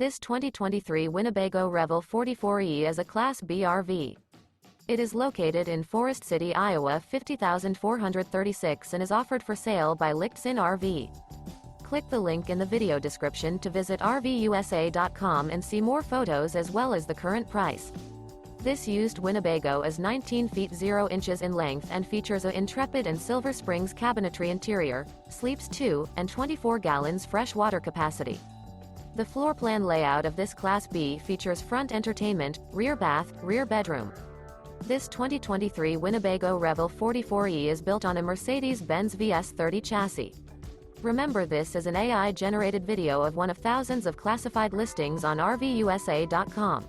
This 2023 Winnebago Revel 44E is a Class B RV. It is located in Forest City, Iowa 50,436 and is offered for sale by Lichtsinn RV. Click the link in the video description to visit RVUSA.com and see more photos as well as the current price. This used Winnebago is 19 feet 0 inches in length and features a Intrepid and Silver Springs cabinetry interior, sleeps 2, and 24 gallons fresh water capacity. The floor plan layout of this Class B features front entertainment, rear bath, rear bedroom. This 2023 Winnebago Revel 44E is built on a Mercedes-Benz VS30 chassis. Remember, this is an AI-generated video of one of thousands of classified listings on RVUSA.com.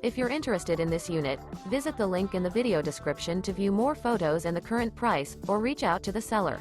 If you're interested in this unit, visit the link in the video description to view more photos and the current price, or reach out to the seller.